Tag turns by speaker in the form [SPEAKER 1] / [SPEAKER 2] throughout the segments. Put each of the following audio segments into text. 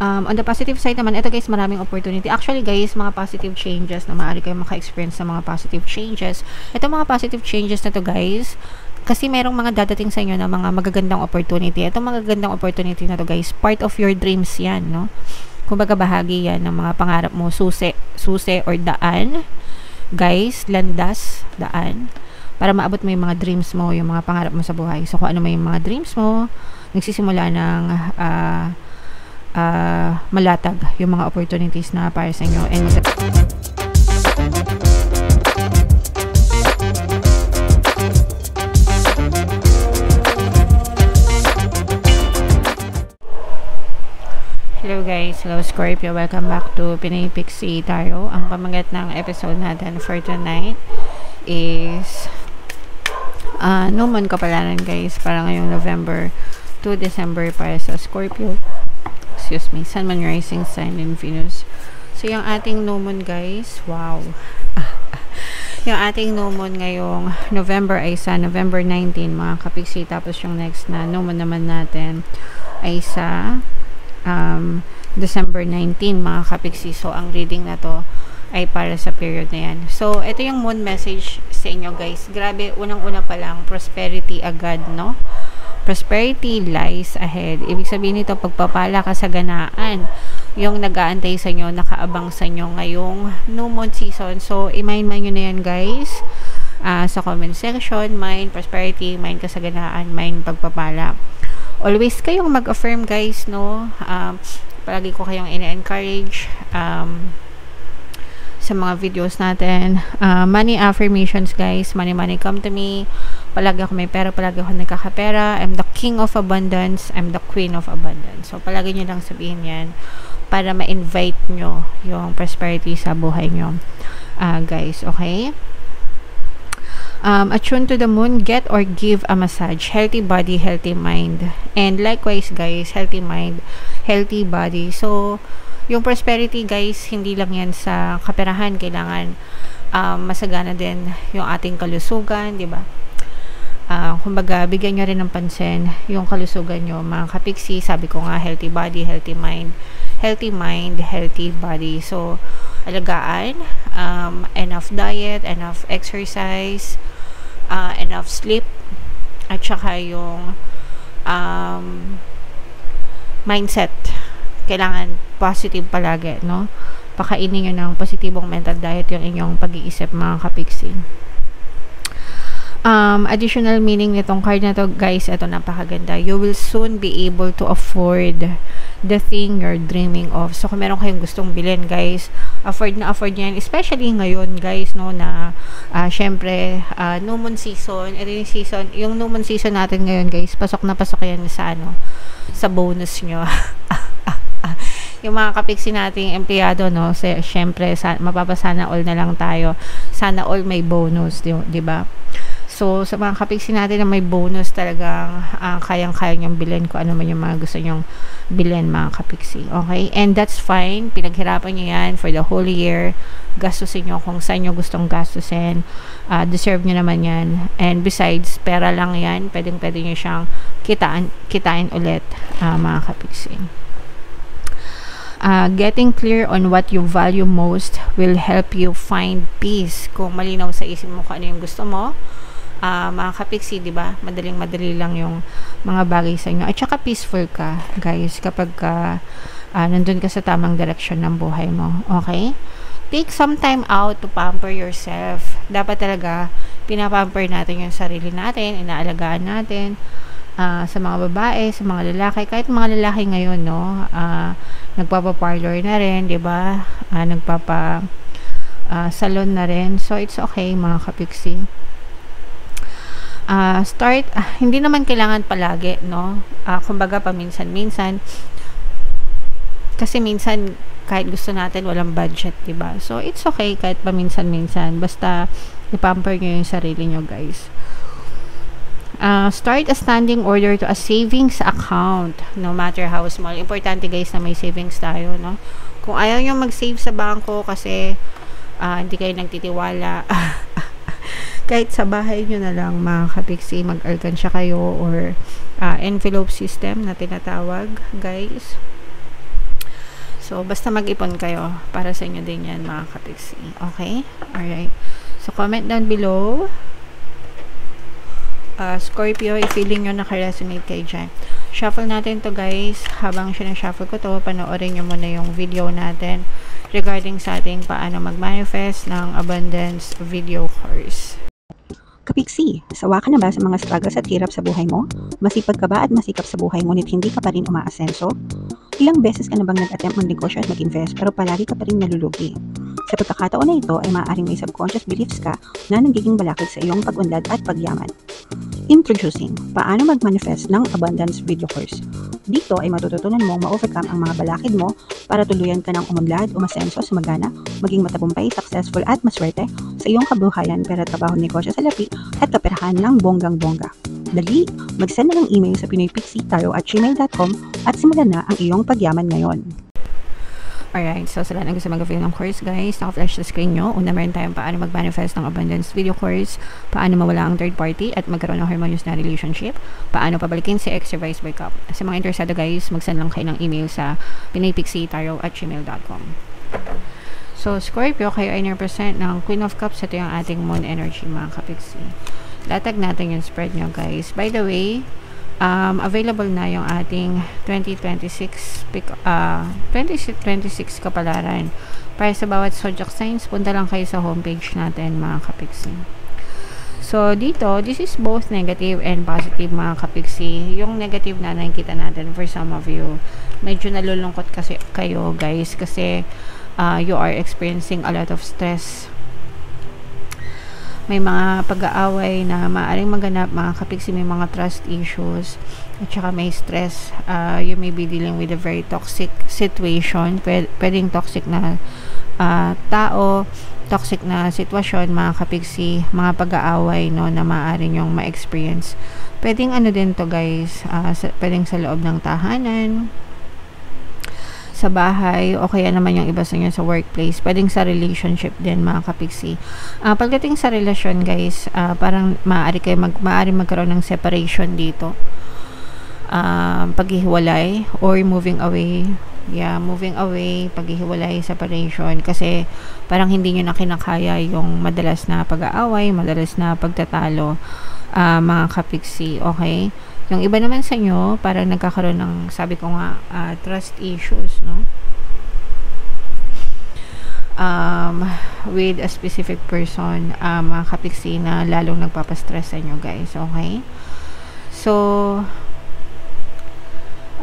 [SPEAKER 1] On the positive side naman, ito guys, maraming opportunity. Actually guys, mga positive changes na maaari kayo maka-experience ng mga positive changes. Ito mga positive changes na to guys, kasi merong mga dadating sa inyo na mga magagandang opportunity. Ito magagandang opportunity na to guys, part of your dreams yan, no? Kumbaga bahagi yan ng mga pangarap mo, susi or daan. Guys, landas, daan, para maabot mo yung mga dreams mo, yung mga pangarap mo sa buhay. So kung ano may mga dreams mo, nagsisimula ng malatag yung mga opportunities na para sa inyo. And hello guys, hello Scorpio, welcome back to Pinay Pixie Tarot. Ang pamagat ng episode natin for tonight is no moon kapalaran guys, para ngayong November to December para sa Scorpio. Excuse me, Sun, Moon, Rising, Sign, and Venus. So, yung ating no moon guys, wow. Yung ating no moon ngayong November ay sa November 19, mga kapiksi. Tapos yung next na no moon naman natin ay sa December 19, mga kapiksi. So, ang reading na to ay para sa period na yan. So, ito yung moon message sa inyo guys. Grabe, unang-una pa lang, prosperity agad, no? Prosperity lies ahead. Ibig sabihin nito, pagpapala, kasaganaan, yung nag-aantay sa inyo, nakaabang sa inyo ngayong new moon season. So, i-mind nyo na yan guys, sa comment section. Mind prosperity, mind kasaganaan, mind pagpapala. Always kayong mag-affirm guys, no? Palagi ko kayong ina-encourage sa mga videos natin. Money affirmations guys, money come to me. Palagi ako may pera, palagi ako nagkakapera. I'm the king of abundance, I'm the queen of abundance. So palagi nyo lang sabihin yan para ma-invite nyo yung prosperity sa buhay nyo, guys, okay? Attune to the moon, get or give a massage. Healthy body, healthy mind. And likewise guys, healthy mind, healthy body. So yung prosperity guys, hindi lang yan sa kaperahan. Kailangan masagana din yung ating kalusugan, di ba? Kumbaga, bigyan nyo rin ng pansin yung kalusugan nyo, mga kapiksi. Sabi ko nga, healthy body, healthy mind, healthy mind, healthy body. So, alagaan, enough diet, enough exercise, enough sleep, at saka yung mindset. Kailangan positive palagi, no? Pakainin nyo ng positibong mental diet yung inyong pag-iisip, mga kapiksi. Additional meaning nitong card na to guys, ito napakaganda. You will soon be able to afford the thing you're dreaming of. So kung meron kayong gustong bilhin guys, afford na afford yan, especially ngayon guys, no, na syempre no moon season. Ito yung season, yung no moon season natin ngayon guys, pasok na pasok yan sa sa bonus nyo. Yung mga kapiksi nating empleyado, no, syempre mapapasana all na lang tayo. Sana all may bonus, di ba? So, sa mga kapiksi natin na may bonus, talagang kayang-kaya nyong bilhin kung ano man yung mga gusto nyong bilhin, mga kapiksi. Okay? And that's fine. Pinaghirapan nyo yan for the whole year. Gastusin nyo kung saan nyo gustong gastusin. Deserve nyo naman yan. And besides, pera lang yan. Pwede nyo siyang kitain ulit, mga kapiksi. Getting clear on what you value most will help you find peace. Kung malinaw sa isip mo kung ano yung gusto mo, mga kapiksi, di ba? Madaling-madali lang yung mga bagay sa inyo. At saka peaceful ka, guys, kapag nandun ka sa tamang direction ng buhay mo. Okay? Take some time out to pamper yourself. Dapat talaga, pinapamper natin yung sarili natin, inaalagaan natin, sa mga babae, sa mga lalaki. Kahit mga lalaki ngayon, no? Nagpapa-parlor na rin, di ba? Salon na rin. So, it's okay, mga kapiksi. Hindi naman kailangan palagi, no? Kumbaga paminsan-minsan, kasi minsan kahit gusto natin walang budget, diba? So it's okay kahit paminsan-minsan, basta i-pamper nyo yung sarili nyo guys. Start a standing order to a savings account, no matter how small. Importante guys na may savings tayo, no? Kung ayaw nyo mag-save sa bangko kasi hindi kayo nagtitiwala, kahit sa bahay nyo na lang, mga kapiksi, mag-alkansya kayo or envelope system na tinatawag, guys. So, basta mag-ipon kayo. Para sa inyo din yan, mga kapiksi. Okay? Alright. So, comment down below. Scorpio, if feeling nyo naka-resonate kayo dyan. Shuffle natin to guys. Habang sinashuffle ko to, panoorin nyo muna yung video natin regarding sa ating paano mag-manifest ng abundance video course.
[SPEAKER 2] Kapiksi, sawa ka na ba sa mga struggles at hirap sa buhay mo? Masipag ka ba at masikap sa buhay ngunit hindi ka pa rin umaasenso? Ilang beses ka na bang nag-attempt mag-negosyo at mag-invest pero palagi ka pa rin nalulugi? Sa pagkakataon na ito ay maaaring may subconscious beliefs ka na nagiging balakid sa iyong pag-unlad at pagyaman. Introducing, paano mag-manifest ng abundance video course. Dito ay matututunan mong ma-overcome ang mga balakid mo para tuluyan ka ng umunlad, umasenso, sumagana, maging matagumpay, successful at maswerte sa iyong kabuhayan, pera, trabaho, negosyo, salapi at kaperahan ng bonggang-bongga. Dali, mag-send na ng email sa pinoypixietaro@gmail.com at simulan na ang iyong pagyaman ngayon.
[SPEAKER 1] Alright, so sa lahat ng gusto mag-avail ng course guys, naka-flash sa screen nyo. Una, meron tayong paano mag-manifest ng abundance video course, paano mawala ang third party at magkaroon ng harmonious na relationship, paano pabalikin si ex or vice breakup. Sa mga interesado guys, mag-send lang kayo ng email sa pinoypixietaro@gmail.com. So, Scorpio, kayo ay represent ng Queen of Cups. Ito yung ating moon energy, mga kapiksi. Latag natin yung spread nyo guys. By the way, available na yung ating 2026 kapalaran. Para sa bawat zodiac signs, punta lang kayo sa homepage natin, mga kapiksi. So, dito, this is both negative and positive, mga kapiksi. Yung negative na nakikita natin for some of you, medyo nalulungkot kasi kayo, guys, kasi you are experiencing a lot of stress. May mga pag-aaway na maaaring maganap, mga kapiksi, may mga trust issues, at saka may stress. You may be dealing with a very toxic situation. Pwedeng toxic na tao, toxic na sitwasyon, mga kapiksi, mga pag-aaway, no, na maaaring yung ma-experience. Pwedeng ano din to guys, pwedeng sa loob ng tahanan, sa bahay, o kaya naman yung iba sa inyo sa workplace, pwedeng sa relationship din, mga kapiksi. Pagdating sa relasyon guys, parang maaari magkaroon ng separation dito, paghihiwalay or moving away. Moving away, paghihiwalay, separation, kasi parang hindi nyo na kinakaya yung madalas na pag-aaway, madalas na pagtatalo, mga kapiksi. Okay? Yung iba naman sa inyo, parang nagkakaroon ng, sabi ko nga, trust issues, no? With a specific person, mga kapiksi, na lalong nagpapastress sa inyo, guys. Okay? So,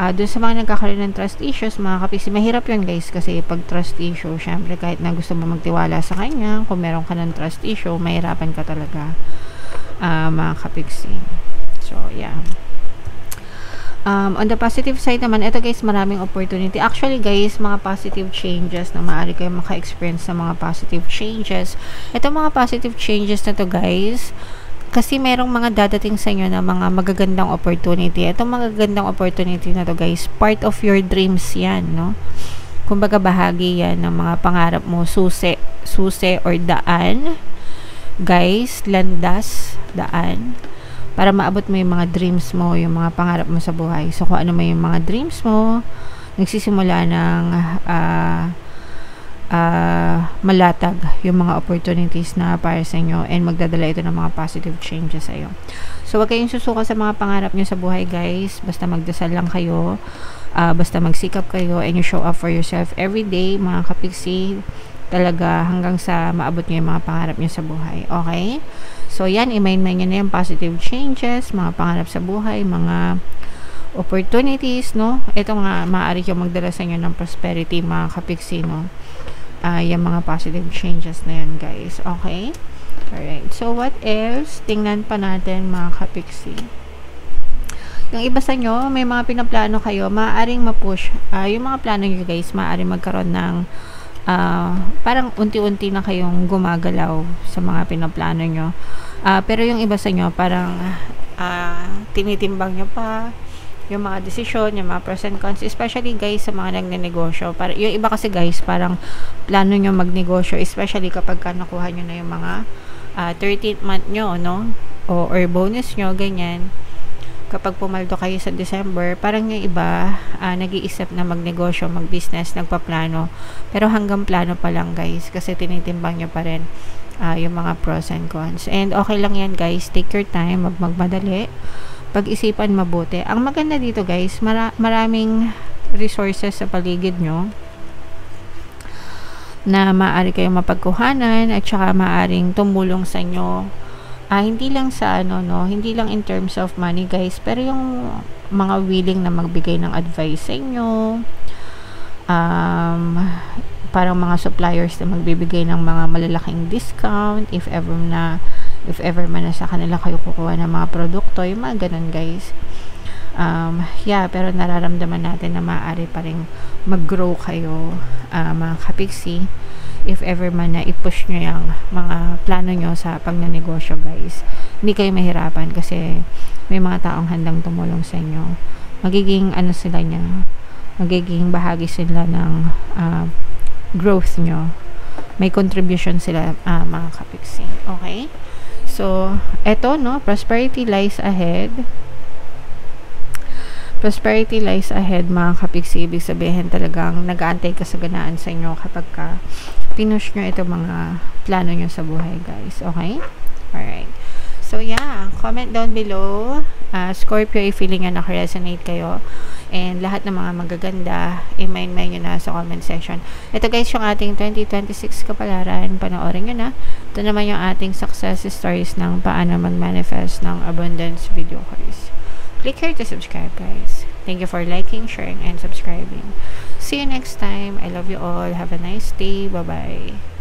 [SPEAKER 1] dun sa mga nagkakaroon ng trust issues, mga kapiksi, mahirap yun, guys, kasi pag trust issue, syempre, kahit na gusto mo magtiwala sa kanya, kung meron ka ng trust issue, mahirapan ka talaga, mga kapiksi. So, yeah. On the positive side naman, ito guys, maraming opportunity. Actually guys, mga positive changes na maaari kayo maka-experience sa mga positive changes. Ito mga positive changes na to guys, kasi merong mga dadating sa inyo na mga magagandang opportunity. Itong magagandang opportunity na to guys, part of your dreams yan, no? Kumbaga bahagi yan ng mga pangarap mo, susi or daan. Guys, landas, daan, para maabot mo yung mga dreams mo, yung mga pangarap mo sa buhay. So, kung ano may yung mga dreams mo, nagsisimula ng malatag yung mga opportunities na para sa inyo, and magdadala ito ng mga positive changes sa iyo. So, wag kayong susuka sa mga pangarap nyo sa buhay, guys. Basta magdasal lang kayo, basta magsikap kayo, and you show up for yourself every day, mga kapiksi, talaga hanggang sa maabot nyo yung mga pangarap nyo sa buhay. Okay? So, yan, i-mind nyo na yung positive changes, mga pangarap sa buhay, mga opportunities, no? Ito nga, maaari yung magdala sa inyo ng prosperity, mga kapiksi, no? Yung mga positive changes na yan, guys. Okay? Alright. So, what else? Tingnan pa natin, mga kapiksi. Yung iba sa inyo, may mga pinaplano kayo, maaaring ma-push. Yung mga plano nyo, guys, maaaring magkaroon ng parang unti-unti na kayong gumagalaw sa mga pinaplano nyo. Pero yung iba sa inyo, parang tinitimbang nyo pa yung mga desisyon, yung mga pros and cons, especially guys sa mga nagnenegosyo. Yung iba kasi guys, parang plano nyo magnegosyo, especially kapag nakuha nyo na yung mga 13th month nyo, no? Or bonus nyo, ganyan. kapag pumaldo kayo sa December, parang yung iba, nag-iisip na magnegosyo, mag-business, nagpaplano. Pero hanggang plano pa lang guys, kasi tinitimbang nyo pa rin yung mga pros and cons. And okay lang yan guys, take your time, magmadali, pag-isipan mabuti. Ang maganda dito guys, maraming resources sa paligid nyo na maaari kayong mapagkuhanan at saka maaring tumulong sa inyo. Hindi lang sa hindi lang in terms of money guys, pero yung mga willing na magbigay ng advice sa inyo, parang mga suppliers na magbibigay ng mga malalaking discount if ever man na sa kanila kayo kukuha ng mga produkto, yung mga ganun guys. Pero nararamdaman natin na maaari pa rin mag-grow kayo, mga kapiksi, if ever man na i-push nyo yung mga plano nyo sa pagnanegosyo guys. Hindi kayo mahirapan kasi may mga taong handang tumulong sa inyo. Magiging magiging bahagi sila ng growth nyo. May contribution sila, mga kapiksi. Okay? So, eto prosperity lies ahead. Prosperity lies ahead mga kapiksi. Ibig sabihin talagang nag-aantay kasaganaan sa inyo kapag pinush nyo ito mga plano nyo sa buhay guys. Okay? Alright. So yeah, comment down below, Scorpio, if feeling nyo naka-resonate kayo, and lahat ng mga magaganda, i-mind nyo na sa comment section. Ito guys yung ating 2026 kapalaran, panoorin nyo na. Ito naman yung ating success stories ng paano mag-manifest ng abundance video course. Click here to subscribe guys. Thank you for liking, sharing, and subscribing. See you next time. I love you all. Have a nice day. Bye-bye.